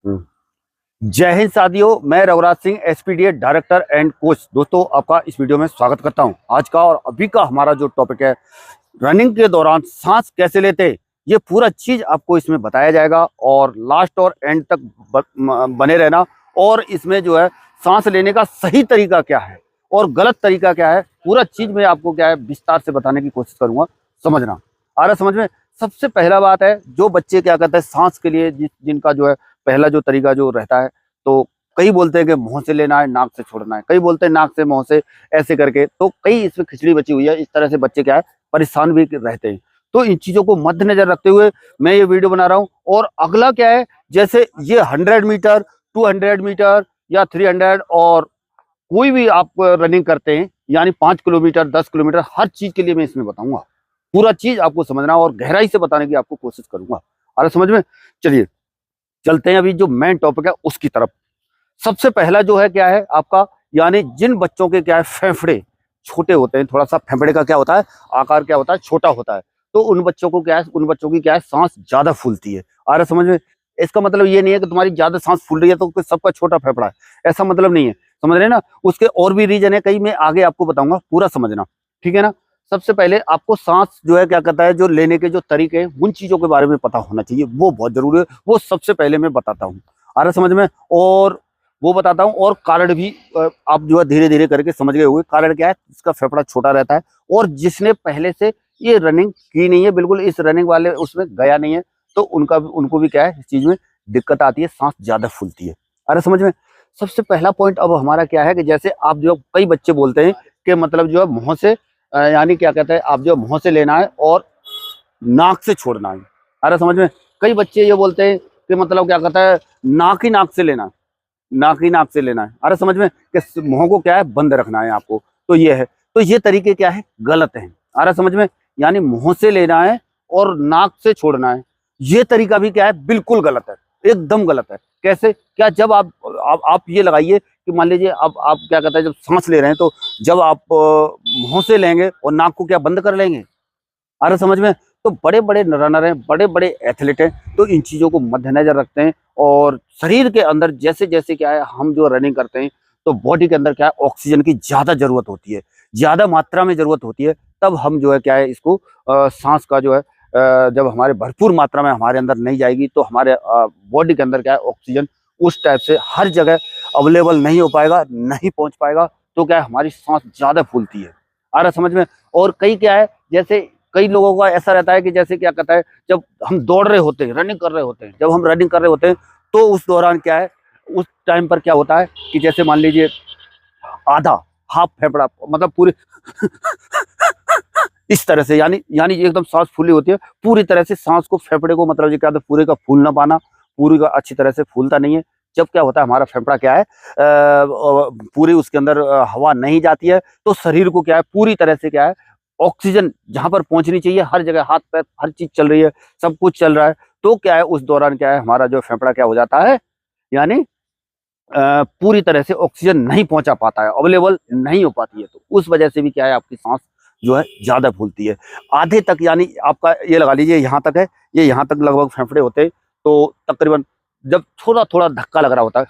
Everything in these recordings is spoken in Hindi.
जय हिंद साथियों, मैं Raghuraj Singh SPDA director and coach. दोस्तों, आपका इस वीडियो में स्वागत करता हूं। आज का और अभी का हमारा जो टॉपिक है, रनिंग के दौरान सांस कैसे लेते, ये पूरा चीज आपको इसमें बताया जाएगा और लास्ट और एंड तक बने रहना। और इसमें जो है सांस लेने का सही तरीका क्या है और गलत तरीका क्या है, पूरा चीज मैं आपको क्या है विस्तार से बताने की कोशिश करूंगा। समझना आ रहा समझ में। सबसे पहला बात है, जो बच्चे क्या करते हैं सांस के लिए, जिनका जो है पहला जो तरीका जो रहता है, तो कई बोलते हैं कि मुंह से लेना है, नाक से छोड़ना है, कई बोलते हैं नाक से मुंह से, ऐसे करके। तो कई इसमें खिचड़ी बची हुई है। इस तरह से बच्चे क्या है परेशान भी रहते हैं। तो इन चीजों को मद्देनजर रखते हुए मैं ये वीडियो बना रहा हूँ। और अगला क्या है, जैसे ये 100 मीटर, 200 मीटर या 300 और कोई भी आप रनिंग करते हैं, यानी 5 किलोमीटर, 10 किलोमीटर, हर चीज के लिए मैं इसमें बताऊंगा। पूरा चीज आपको समझना और गहराई से बताने की आपको कोशिश करूंगा। अरे समझ में। चलिए चलते हैं अभी जो मेन टॉपिक है उसकी तरफ। सबसे पहला जो है क्या है आपका, यानी जिन बच्चों के क्या है फेफड़े छोटे होते हैं, थोड़ा सा फेफड़े का क्या होता है, आकार क्या होता है, छोटा होता है। तो उन बच्चों को क्या है, उन बच्चों की क्या है सांस ज्यादा फूलती है। आ रहा समझ में। इसका मतलब ये नहीं है कि तुम्हारी ज्यादा सांस फूल रही है तो सबका छोटा फेफड़ा है, ऐसा मतलब नहीं है। समझ रहे ना। उसके और भी रीजन है कई, मैं आगे आपको बताऊंगा, पूरा समझना। ठीक है ना। सबसे पहले आपको सांस जो है क्या कहता है, जो लेने के जो तरीके हैं, उन चीजों के बारे में पता होना चाहिए। वो बहुत जरूरी है, वो सबसे पहले मैं बताता हूँ। आ रहा समझ में। और वो बताता हूँ, और कारण भी आप जो है धीरे धीरे करके समझ गए होंगे। कारण क्या है, इसका फेफड़ा छोटा रहता है और जिसने पहले से ये रनिंग की नहीं है, बिल्कुल इस रनिंग वाले उसमें गया नहीं है, तो उनको भी क्या है इस चीज में दिक्कत आती है, सांस ज्यादा फूलती है। अरे समझ में। सबसे पहला पॉइंट अब हमारा क्या है कि जैसे आप जो कई बच्चे बोलते हैं कि मतलब जो है मुंह से यानी क्या कहते हैं, आप जो मुंह से लेना है और नाक से छोड़ना है। अरे समझ में। कई बच्चे ये बोलते हैं कि मतलब क्या कहता है, नाक ही नाक से लेना है, नाक ही नाक से लेना है। अरे समझ में, कि मुंह को क्या है बंद रखना है आपको। तो ये है, तो ये तरीके क्या है गलत है। अरे समझ में। यानी मुंह से लेना है और नाक से छोड़ना है, ये तरीका भी क्या है बिल्कुल गलत है, एकदम गलत है। कैसे क्या, जब आप ये लगाइए कि मान लीजिए अब आप क्या कहते हैं, जब सांस ले रहे हैं तो जब आप मुंह से लेंगे और नाक को क्या बंद कर लेंगे। अरे समझ में। तो बड़े बड़े रनर हैं, बड़े बड़े एथलीट हैं, तो इन चीजों को मद्देनजर रखते हैं। और शरीर के अंदर जैसे जैसे क्या है हम जो रनिंग करते हैं, तो बॉडी के अंदर क्या है ऑक्सीजन की ज्यादा जरूरत होती है, ज्यादा मात्रा में जरूरत होती है। तब हम जो है क्या है इसको सांस का जो है जब हमारे भरपूर मात्रा में हमारे अंदर नहीं जाएगी, तो हमारे बॉडी के अंदर क्या है ऑक्सीजन उस टाइप से हर जगह अवेलेबल नहीं हो पाएगा, नहीं पहुंच पाएगा। तो क्या है हमारी सांस ज्यादा फूलती है। आ रहा समझ में। और कई क्या है, जैसे कई लोगों का ऐसा रहता है कि जैसे क्या कहता है, जब हम दौड़ रहे होते हैं, रनिंग कर रहे होते हैं, जब हम रनिंग कर रहे होते हैं, तो उस दौरान क्या है, उस टाइम पर क्या होता है कि जैसे मान लीजिए आधा हाफ फेफड़ा मतलब पूरी इस तरह से, यानी यानी एकदम सांस फूली होती है पूरी तरह से। सांस को फेफड़े को मतलब ये क्या होता है, पूरे का फूल ना पाना, पूरी का अच्छी तरह से फूलता नहीं है। जब क्या होता है हमारा फेफड़ा क्या है पूरी उसके अंदर हवा नहीं जाती है, तो शरीर को क्या है पूरी तरह से क्या है ऑक्सीजन जहां पर पहुंचनी चाहिए, हर जगह हाथ पैर हर चीज चल रही है, सब कुछ चल रहा है। तो क्या है उस दौरान क्या है हमारा जो फेफड़ा क्या हो जाता है, यानी पूरी तरह से ऑक्सीजन नहीं पहुंचा पाता है, अवेलेबल नहीं हो पाती है। तो उस वजह से भी क्या है आपकी सांस जो है ज्यादा फूलती है। आधे तक, यानी आपका ये लगा लीजिए यहाँ तक है, ये यहाँ तक लगभग फेफड़े होते हैं। तो तकरीबन जब थोड़ा थोड़ा धक्का लग रहा होता है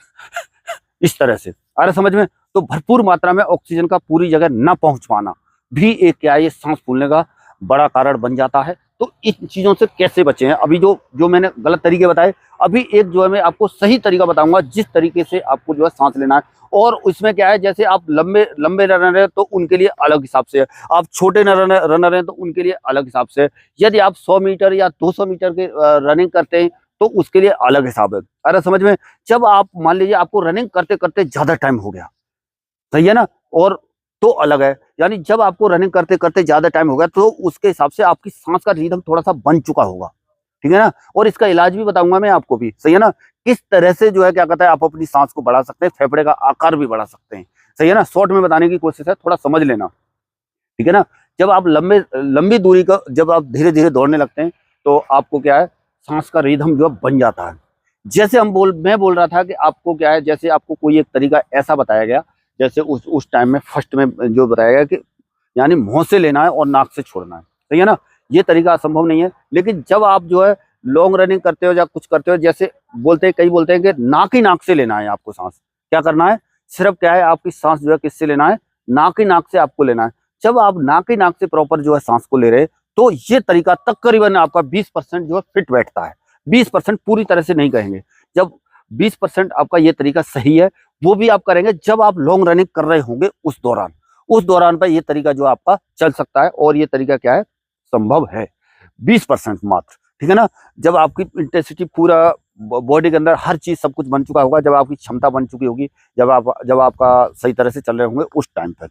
इस तरह से, आ रहा समझ में, तो भरपूर मात्रा में ऑक्सीजन का पूरी जगह न पहुंच पाना भी एक क्या है ये सांस फूलने का बड़ा कारण बन जाता है। तो इन चीजों से कैसे बचे हैं, अभी जो जो मैंने गलत तरीके बताए, अभी एक जो है मैं आपको सही तरीका बताऊंगा, जिस तरीके से आपको जो है सांस लेना है। और उसमें क्या है, जैसे आप लंबे लंबे रनर है तो उनके लिए अलग हिसाब से है, आप छोटे रनर हैं तो उनके लिए अलग हिसाब से है। यदि आप 100 मीटर या 200 मीटर के रनिंग करते हैं तो उसके लिए अलग हिसाब है। अरे समझ में। जब आप मान लीजिए आपको रनिंग करते करते ज्यादा टाइम हो गया, सही है ना, और तो अलग है। यानी जब आपको रनिंग करते करते ज्यादा टाइम हो गया, तो उसके हिसाब से आपकी सांस का रिदम थोड़ा सा बन चुका होगा। ठीक है ना। और इसका इलाज भी बताऊंगा मैं आपको भी, सही है ना, किस तरह से जो है क्या कहता है आप अपनी सांस को बढ़ा सकते हैं, फेफड़े का आकार भी बढ़ा सकते हैं। सही है ना। शॉर्ट में बताने की कोशिश है, थोड़ा समझ लेना। ठीक है ना। जब आप लंबी दूरी का जब आप धीरे धीरे दौड़ने लगते हैं, तो आपको क्या है सांस का रिदम जो है बन जाता है। जैसे मैं बोल रहा था कि आपको क्या है, जैसे आपको कोई एक तरीका ऐसा बताया गया, जैसे उस टाइम में फर्स्ट में जो बताया गया कि यानी मुंह से लेना है और नाक से छोड़ना है, सही है ना। ये तरीका असंभव नहीं है, लेकिन जब आप जो है लॉन्ग रनिंग करते हो या कुछ करते हो, जैसे बोलते हैं, कई बोलते हैं कि नाक ही नाक से लेना है आपको सांस। क्या करना है, सिर्फ क्या है, आपकी सांस जो है किससे लेना है, नाक ही नाक से आपको लेना है। जब आप नाक ही नाक से प्रॉपर जो है सांस को ले रहे, तो ये तरीका तकरीबन आपका 20% जो है फिट बैठता है। 20% पूरी तरह से नहीं कहेंगे, जब 20% आपका ये तरीका सही है, वो भी आप करेंगे जब आप लॉन्ग रनिंग कर रहे होंगे उस दौरान पर ये तरीका जो आपका चल सकता है, और ये तरीका क्या है, संभव है। 20% मात्र, ठीक है ना। जब आपकी इंटेंसिटी पूरा बॉडी के अंदर हर चीज सब कुछ बन चुका होगा, जब आपकी क्षमता बन चुकी होगी, जब आपका सही तरह से चल रहे होंगे उस टाइम पर।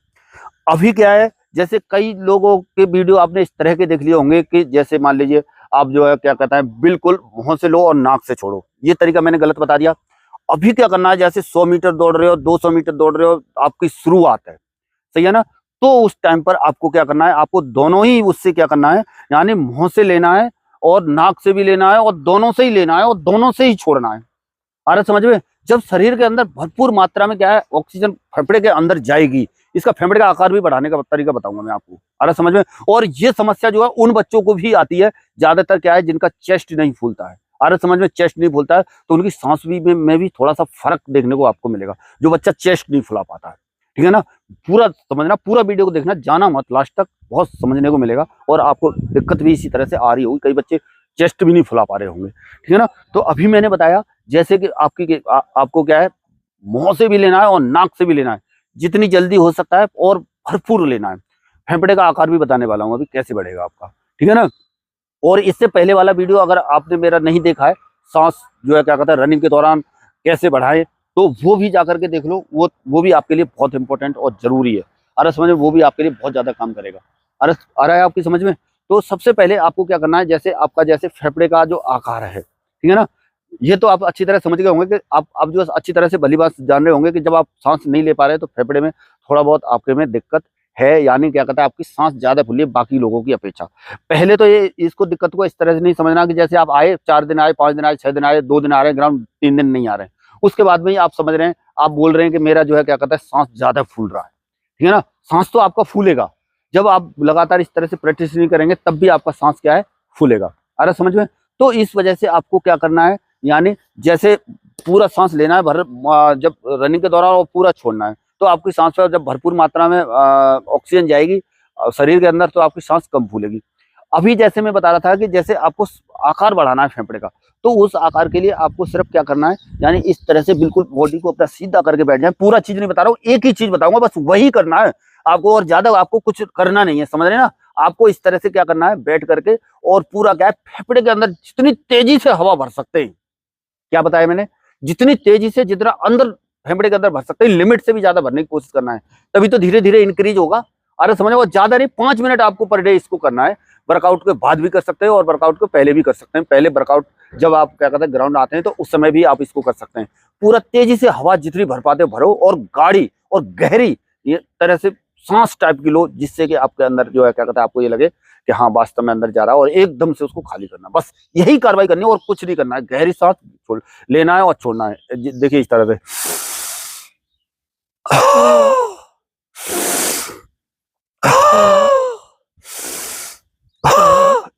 अभी क्या है, जैसे कई लोगों के वीडियो आपने इस तरह के देख लिए होंगे कि जैसे मान लीजिए आप जो है क्या कहता है, बिल्कुल मुंह से लो और नाक से छोड़ो, ये तरीका मैंने गलत बता दिया। अभी क्या करना है, जैसे 100 मीटर दौड़ रहे हो, 200 मीटर दौड़ रहे हो, आपकी शुरुआत है, सही है ना। तो उस टाइम पर आपको क्या करना है, आपको दोनों ही उससे क्या करना है, यानी मुंह से लेना है और नाक से भी लेना है, और दोनों से ही लेना है और दोनों से ही छोड़ना है। आ रहा समझ में। जब शरीर के अंदर भरपूर मात्रा में क्या है, ऑक्सीजन फेफड़े के अंदर जाएगी, इसका फेफड़े का आकार भी बढ़ाने का तरीका बताऊंगा मैं आपको। आ रहा समझ में। और ये समस्या जो है उन बच्चों को भी आती है, ज्यादातर क्या है, जिनका चेस्ट नहीं फूलता है। आ रहा समझ में, चेस्ट नहीं फूलता है तो उनकी सांस भी में भी थोड़ा सा फर्क देखने को आपको मिलेगा, जो बच्चा चेस्ट नहीं फुला पाता है, ठीक है ना। पूरा समझना, पूरा वीडियो को देखना, जाना मत लास्ट तक, बहुत समझने को मिलेगा। और आपको दिक्कत भी इसी तरह से आ रही होगी, कई बच्चे चेस्ट भी नहीं फुला पा रहे होंगे, ठीक है ना। तो अभी मैंने बताया जैसे कि आपको क्या है, मुंह से भी लेना है और नाक से भी लेना है, जितनी जल्दी हो सकता है, और भरपूर लेना है। फेफड़े का आकार भी बताने वाला हूँ अभी कैसे बढ़ेगा आपका, ठीक है ना। और इससे पहले वाला वीडियो अगर आपने मेरा नहीं देखा है, सांस जो है क्या कहता है रनिंग के दौरान कैसे बढ़ाए, तो वो भी जाकर के देख लो, वो भी आपके लिए बहुत इंपॉर्टेंट और जरूरी है। अरे समझ में, वो भी आपके लिए बहुत ज्यादा काम करेगा। अरे आ रहा है आपकी समझ में। तो सबसे पहले आपको क्या करना है, जैसे आपका जैसे फेफड़े का जो आकार है, ठीक है ना, ये तो आप अच्छी तरह समझ गए होंगे कि आप जो अच्छी तरह से भली बात जान रहे होंगे कि जब आप सांस नहीं ले पा रहे तो फेफड़े में थोड़ा बहुत आपके में दिक्कत है, यानी क्या कहता है, आपकी सांस ज्यादा फूली है बाकी लोगों की अपेक्षा। पहले तो ये इसको दिक्कत को इस तरह से नहीं समझना कि जैसे आप आए 4 दिन आए, 5 दिन आए, 6 दिन आए, 2 दिन आ रहे हैं ग्राउंड, 3 दिन नहीं आ रहे हैं, उसके बाद में ही आप समझ रहे हैं, आप बोल रहे हैं कि मेरा जो है क्या कहता है सांस ज्यादा फूल रहा है, ठीक है ना। सांस तो आपका फूलेगा, जब आप लगातार इस तरह से प्रैक्टिस नहीं करेंगे तब भी आपका सांस क्या है, फूलेगा। आ रहा समझ में। तो इस वजह से आपको क्या करना है, यानी जैसे पूरा सांस लेना है जब रनिंग के दौरान, और पूरा छोड़ना है। तो आपकी सांस पर जब भरपूर मात्रा में ऑक्सीजन जाएगी शरीर के अंदर, तो आपकी सांस कम फूलेगी। अभी जैसे मैं बता रहा था कि जैसे आपको आकार बढ़ाना है फेफड़े का, तो उस आकार के लिए आपको सिर्फ क्या करना है, यानी इस तरह से बिल्कुल बॉडी को अपना सीधा करके बैठ जाए। पूरा चीज नहीं बता रहा हूँ, एक ही चीज बताऊंगा, बस वही करना है आपको, और ज्यादा आपको कुछ करना नहीं है, समझ रहे ना। आपको इस तरह से क्या करना है, बैठ करके, और पूरा क्या है, फेफड़े के अंदर जितनी तेजी से हवा भर सकते हैं, क्या बताया मैंने, जितनी तेजी से, जितना अंदर फेफड़े के अंदर भर सकते हैं, लिमिट से भी ज्यादा भरने की कोशिश करना है, तभी तो धीरे धीरे इंक्रीज होगा। अरे समझो, वो ज्यादा नहीं, 5 मिनट आपको पर डे इसको करना है। वर्कआउट के बाद भी कर सकते हैं और वर्कआउट के पहले भी कर सकते हैं। पहले वर्कआउट जब आप क्या कहते हैं ग्राउंड आते हैं, तो उस समय भी आप इसको कर सकते हैं। पूरा तेजी से हवा जितनी भर पाते हो भरो, और गाढ़ी और गहरी ये तरह से सांस टाइप की लो, जिससे कि आपके अंदर जो है क्या कहता है, आपको ये लगे कि हाँ वास्तव में अंदर जा रहा है, और एकदम से उसको खाली करना, बस यही कार्रवाई करनी है और कुछ नहीं करना है। गहरी सांस लेना है और छोड़ना है, देखिए इस तरह से।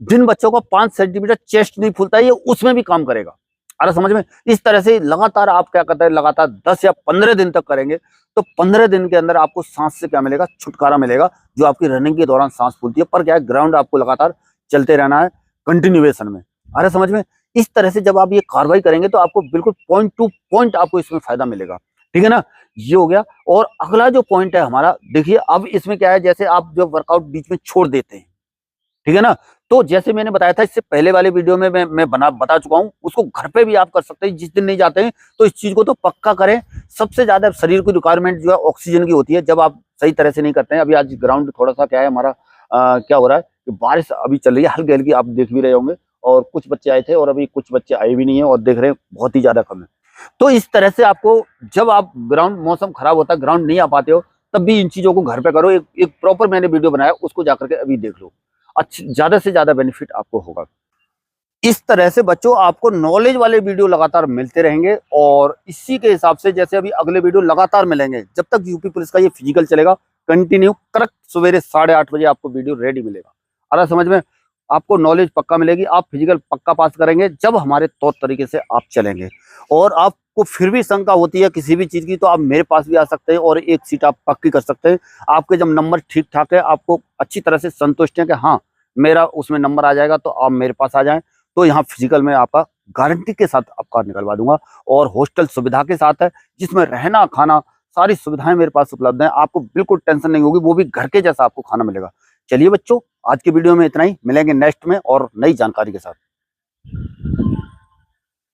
जिन बच्चों का 5 सेंटीमीटर चेस्ट नहीं फूलता है, ये उसमें भी काम करेगा। अरे समझ में। इस तरह से लगातार आप क्या करते हैं, लगातार 10 या 15 दिन तक करेंगे, तो 15 दिन के अंदर आपको सांस से क्या मिलेगा, छुटकारा मिलेगा। जो आपकी रनिंग के दौरान सांस फूलती है, पर क्या है, ग्राउंड आपको लगातार चलते रहना है कंटिन्यूएशन में। अरे समझ में। इस तरह से जब आप ये कार्रवाई करेंगे, तो आपको बिल्कुल पॉइंट टू पॉइंट आपको इसमें फायदा मिलेगा, ठीक है ना। ये हो गया। और अगला जो पॉइंट है हमारा, देखिए अब इसमें क्या है, जैसे आप जो वर्कआउट बीच में छोड़ देते हैं, ठीक है ना, तो जैसे मैंने बताया था इससे पहले वाले वीडियो में मैं बता चुका हूं, उसको घर पे भी आप कर सकते हैं। जिस दिन नहीं जाते हैं तो इस चीज को तो पक्का करें। सबसे ज्यादा शरीर की रिक्वायरमेंट जो है ऑक्सीजन की होती है, जब आप सही तरह से नहीं करते हैं। अभी आज ग्राउंड थोड़ा सा क्या है हमारा, क्या हो रहा है कि बारिश अभी चल रही है हल्की हल्की, आप देख भी रहे होंगे, और कुछ बच्चे आए थे और अभी कुछ बच्चे आए भी नहीं है, और देख रहे हैं बहुत ही ज्यादा कम है। तो इस तरह से आपको, जब आप ग्राउंड मौसम खराब होता है, ग्राउंड नहीं आ पाते हो, तब भी इन चीजों को घर पे करो। एक प्रॉपर मैंने वीडियो बनाया, उसको जाकर के अभी देख लो, ज्यादा से ज्यादा बेनिफिट आपको होगा। इस तरह से बच्चों आपको नॉलेज वाले वीडियो लगातार मिलते रहेंगे, और इसी के हिसाब से जैसे अभी अगले वीडियो लगातार मिलेंगे जब तक यूपी पुलिस का ये फिजिकल चलेगा कंटिन्यू, करेक्ट सवेरे 8:30 बजे आपको वीडियो रेडी मिलेगा। आ रहा समझ में। आपको नॉलेज पक्का मिलेगी, आप फिजिकल पक्का पास करेंगे जब हमारे तौर तरीके से आप चलेंगे। और आपको फिर भी शंका होती है किसी भी चीज़ की, तो आप मेरे पास भी आ सकते हैं और एक सीट आप पक्की कर सकते हैं। आपके जब नंबर ठीक ठाक है, आपको अच्छी तरह से संतुष्ट है कि हाँ मेरा उसमें नंबर आ जाएगा, तो आप मेरे पास आ जाएं। तो यहाँ फिजिकल में आपका गारंटी के साथ आपका निकलवा दूंगा, और हॉस्टल सुविधा के साथ है, जिसमें रहना खाना सारी सुविधाएं मेरे पास उपलब्ध हैं। आपको बिल्कुल टेंशन नहीं होगी, वो भी घर के जैसा आपको खाना मिलेगा। चलिए बच्चों, आज की वीडियो में इतना ही, मिलेंगे नेक्स्ट में और नई जानकारी के साथ।